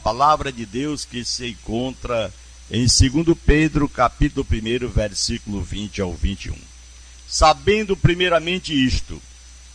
palavra de Deus que se encontra em 2 Pedro, capítulo 1, versículo 20 ao 21. Sabendo primeiramente isto,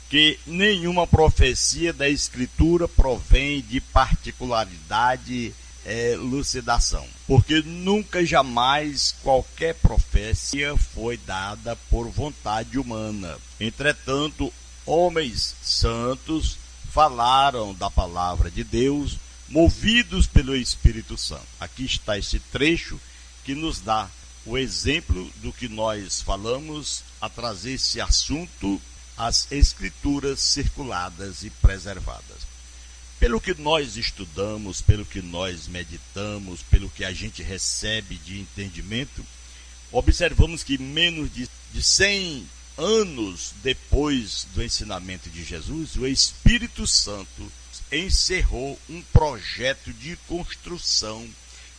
que nenhuma profecia da Escritura provém de particularidade elucidação, porque nunca jamais qualquer profecia foi dada por vontade humana. Entretanto, homens santos falaram da palavra de Deus, movidos pelo Espírito Santo. Aqui está esse trecho que nos dá o exemplo do que nós falamos a trazer esse assunto às Escrituras circuladas e preservadas. Pelo que nós estudamos, pelo que nós meditamos, pelo que a gente recebe de entendimento, observamos que menos de 100 anos depois do ensinamento de Jesus, o Espírito Santo encerrou um projeto de construção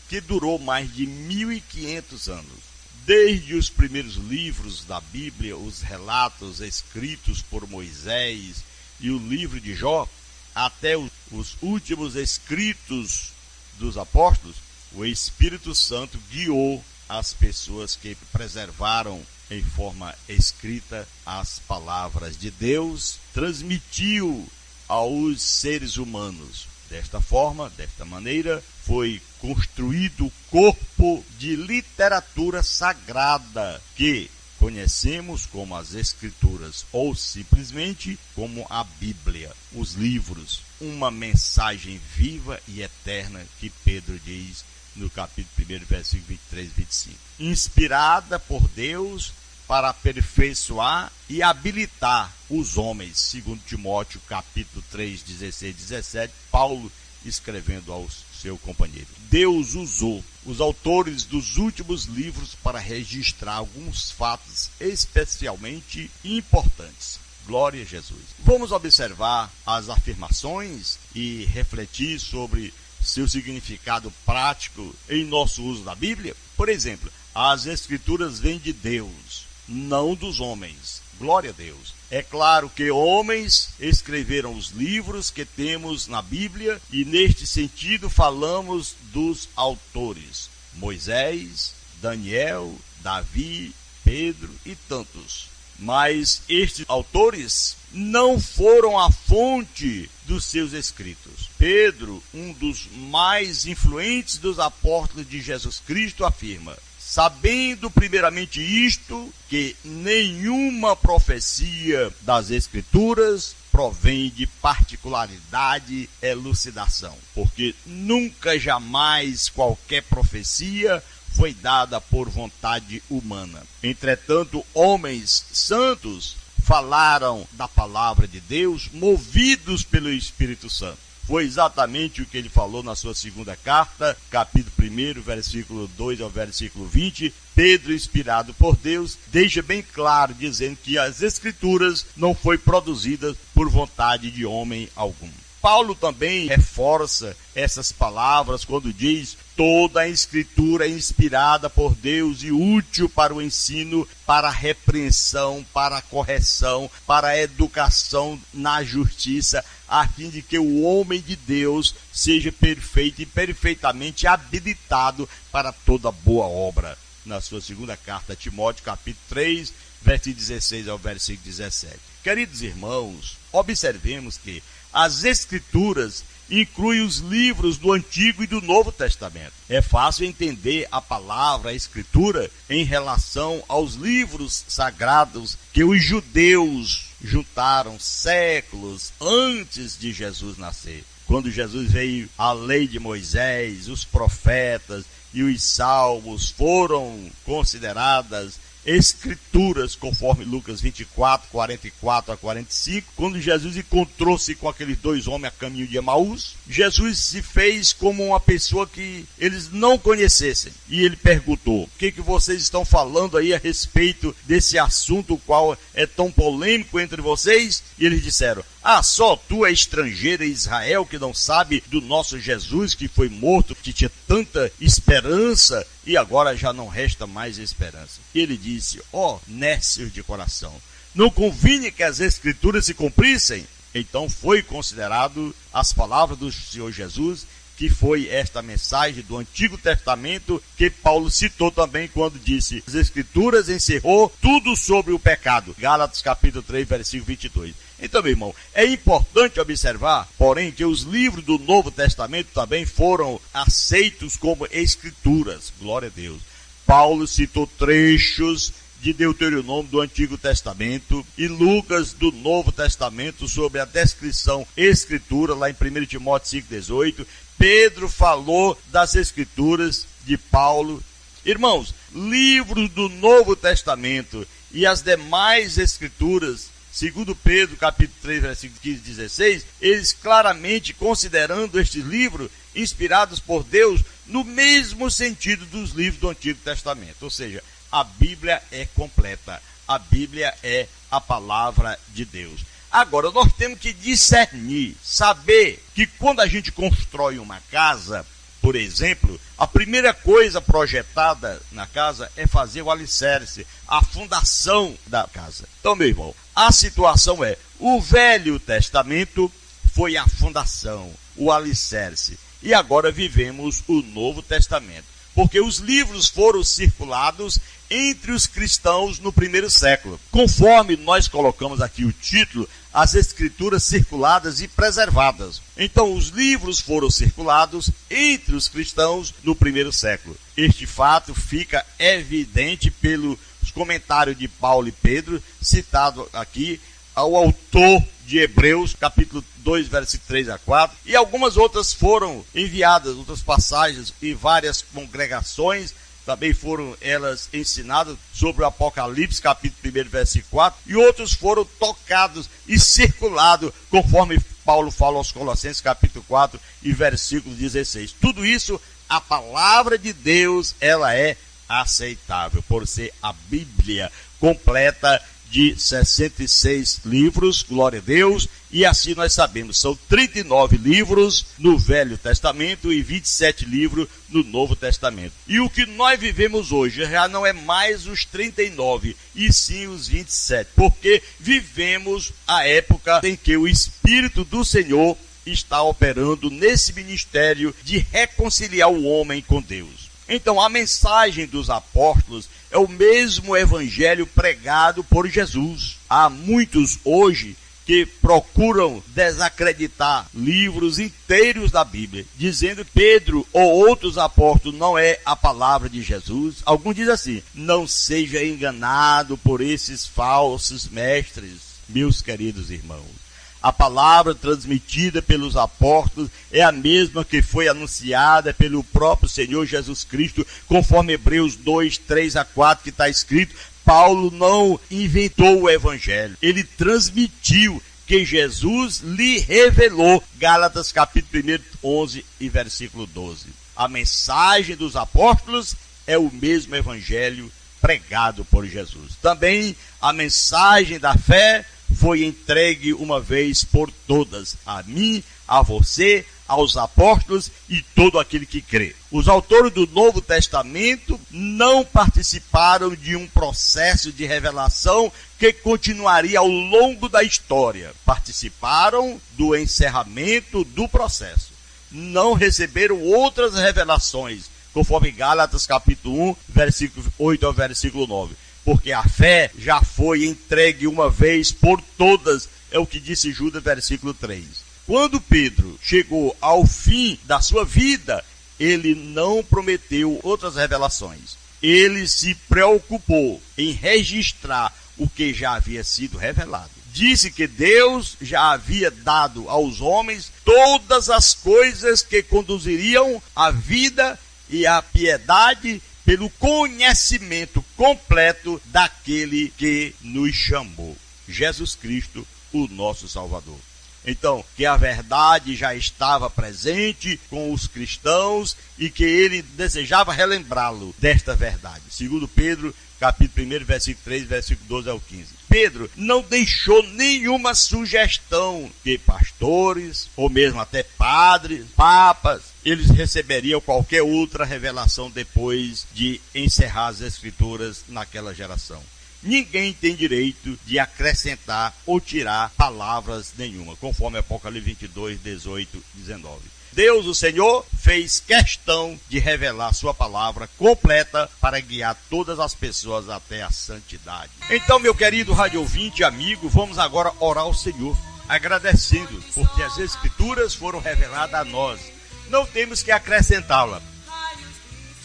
que durou mais de 1.500 anos. Desde os primeiros livros da Bíblia, os relatos escritos por Moisés e o livro de Jó, até os últimos escritos dos apóstolos, o Espírito Santo guiou as pessoas que preservaram em forma escrita as palavras de Deus, transmitiu aos seres humanos. Desta forma, desta maneira, foi construído o corpo de literatura sagrada que conhecemos como as Escrituras ou simplesmente como a Bíblia, os livros, uma mensagem viva e eterna que Pedro diz no capítulo 1, versículo 23 e 25. Inspirada por Deus para aperfeiçoar e habilitar os homens, segundo Timóteo capítulo 3, 16 e 17, Paulo escrevendo ao seu companheiro. Deus usou os autores dos últimos livros para registrar alguns fatos especialmente importantes. Glória a Jesus. Vamos observar as afirmações e refletir sobre seu significado prático em nosso uso da Bíblia. Por exemplo, as Escrituras vêm de Deus, não dos homens. Glória a Deus. É claro que homens escreveram os livros que temos na Bíblia e neste sentido falamos dos autores. Moisés, Daniel, Davi, Pedro e tantos. Mas estes autores não foram a fonte dos seus escritos. Pedro, um dos mais influentes dos apóstolos de Jesus Cristo, afirma: sabendo primeiramente isto, que nenhuma profecia das Escrituras provém de particularidade e elucidação, porque nunca jamais qualquer profecia foi dada por vontade humana. Entretanto, homens santos falaram da palavra de Deus, movidos pelo Espírito Santo. Foi exatamente o que ele falou na sua segunda carta, capítulo 1, versículo 2 ao versículo 20. Pedro, inspirado por Deus, deixa bem claro, dizendo que as Escrituras não foi produzidas por vontade de homem algum. Paulo também reforça essas palavras quando diz: toda a Escritura é inspirada por Deus e útil para o ensino, para a repreensão, para a correção, para a educação na justiça, a fim de que o homem de Deus seja perfeito e perfeitamente habilitado para toda boa obra. Na sua segunda carta a Timóteo, capítulo 3, versículo 16 ao versículo 17. Queridos irmãos, observemos que as Escrituras incluem os livros do Antigo e do Novo Testamento. É fácil entender a palavra, a Escritura, em relação aos livros sagrados que os judeus juntaram séculos antes de Jesus nascer. Quando Jesus veio, a lei de Moisés, os profetas e os salmos foram consideradas Escrituras, conforme Lucas 24, 44 a 45, quando Jesus encontrou-se com aqueles dois homens a caminho de Emaús, Jesus se fez como uma pessoa que eles não conhecessem. E ele perguntou: o que vocês estão falando aí a respeito desse assunto, o qual é tão polêmico entre vocês? E eles disseram: só tu é estrangeiro em Israel que não sabe do nosso Jesus que foi morto, que tinha tanta esperança e agora já não resta mais esperança. E ele disse: nécios de coração, não convinha que as Escrituras se cumprissem? Então foi considerado as palavras do Senhor Jesus, que que foi esta mensagem do Antigo Testamento que Paulo citou também quando disse: as Escrituras encerrou tudo sobre o pecado. Gálatas capítulo 3, versículo 22. Então, meu irmão, é importante observar, porém, que os livros do Novo Testamento também foram aceitos como escrituras. Glória a Deus. Paulo citou trechos de Deuteronômio do Antigo Testamento e Lucas do Novo Testamento sobre a descrição escritura, lá em 1 Timóteo 5,18. Pedro falou das escrituras de Paulo. Irmãos, livros do Novo Testamento e as demais escrituras, segundo Pedro, capítulo 3, versículo 15 e 16, eles claramente considerando estes livros inspirados por Deus no mesmo sentido dos livros do Antigo Testamento. Ou seja, a Bíblia é completa. A Bíblia é a palavra de Deus. Agora, nós temos que discernir, saber que quando a gente constrói uma casa, por exemplo, a primeira coisa projetada na casa é fazer o alicerce, a fundação da casa. Então, meu irmão, a situação é: o Velho Testamento foi a fundação, o alicerce. E agora vivemos o Novo Testamento, porque os livros foram circulados entre os cristãos no primeiro século. Conforme nós colocamos aqui o título, as escrituras circuladas e preservadas. Então, os livros foram circulados entre os cristãos no primeiro século. Este fato fica evidente pelos comentários de Paulo e Pedro, citado aqui, ao autor de Hebreus, capítulo 2, versículo 3 a 4, e algumas outras foram enviadas, outras passagens, e várias congregações também foram elas ensinadas sobre o Apocalipse, capítulo 1, versículo 4, e outros foram tocados e circulados, conforme Paulo fala aos Colossenses, capítulo 4 e versículo 16. Tudo isso, a palavra de Deus, ela é aceitável, por ser a Bíblia completa de 66 livros, glória a Deus, e assim nós sabemos, são 39 livros no Velho Testamento e 27 livros no Novo Testamento. E o que nós vivemos hoje já não é mais os 39, e sim os 27, porque vivemos a época em que o Espírito do Senhor está operando nesse ministério de reconciliar o homem com Deus. Então, a mensagem dos apóstolos é o mesmo evangelho pregado por Jesus. Há muitos hoje que procuram desacreditar livros inteiros da Bíblia, dizendo que Pedro ou outros apóstolos não é a palavra de Jesus. Alguns dizem assim: não seja enganado por esses falsos mestres, meus queridos irmãos. A palavra transmitida pelos apóstolos é a mesma que foi anunciada pelo próprio Senhor Jesus Cristo, conforme Hebreus 2, 3 a 4, que está escrito. Paulo não inventou o evangelho, ele transmitiu que Jesus lhe revelou. Gálatas capítulo 1, 11 e versículo 12. A mensagem dos apóstolos é o mesmo evangelho pregado por Jesus. Também a mensagem da fé foi entregue uma vez por todas, a mim, a você, aos apóstolos e todo aquele que crê. Os autores do Novo Testamento não participaram de um processo de revelação que continuaria ao longo da história. Participaram do encerramento do processo. Não receberam outras revelações, conforme Gálatas capítulo 1, versículo 8 ao versículo 9. Porque a fé já foi entregue uma vez por todas, é o que disse Judas, versículo 3. Quando Pedro chegou ao fim da sua vida, ele não prometeu outras revelações. Ele se preocupou em registrar o que já havia sido revelado. Disse que Deus já havia dado aos homens todas as coisas que conduziriam à vida e à piedade, pelo conhecimento completo daquele que nos chamou, Jesus Cristo, o nosso Salvador. Então, que a verdade já estava presente com os cristãos e que ele desejava relembrá-lo desta verdade. Segundo Pedro, capítulo 1, versículo 3, versículo 12 ao 15. Pedro não deixou nenhuma sugestão que pastores, ou mesmo até padres, papas, eles receberiam qualquer outra revelação depois de encerrar as escrituras naquela geração. Ninguém tem direito de acrescentar ou tirar palavras nenhuma, conforme Apocalipse 22, 18, 19. Deus, o Senhor, fez questão de revelar sua palavra completa para guiar todas as pessoas até a santidade. Então, meu querido rádio ouvinte e amigo, vamos agora orar ao Senhor, agradecendo, porque as Escrituras foram reveladas a nós. Não temos que acrescentá-la.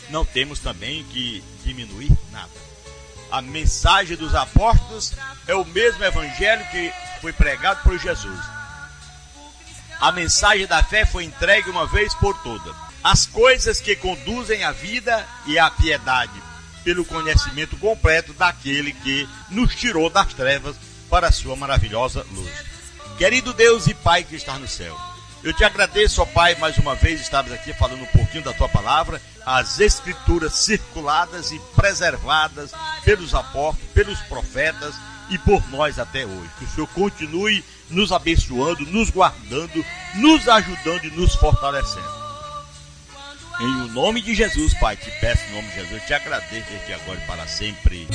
Não temos também que diminuir nada. A mensagem dos apóstolos é o mesmo evangelho que foi pregado por Jesus. A mensagem da fé foi entregue uma vez por todas. As coisas que conduzem à vida e à piedade, pelo conhecimento completo daquele que nos tirou das trevas para a sua maravilhosa luz. Querido Deus e Pai que está no céu, eu te agradeço, ó Pai, mais uma vez estamos aqui falando um pouquinho da tua palavra, as Escrituras circuladas e preservadas pelos apóstolos, pelos profetas e por nós até hoje. Que o Senhor continue nos abençoando, nos guardando, nos ajudando e nos fortalecendo. Em o nome de Jesus, Pai, te peço em nome de Jesus, eu te agradeço desde agora e para sempre.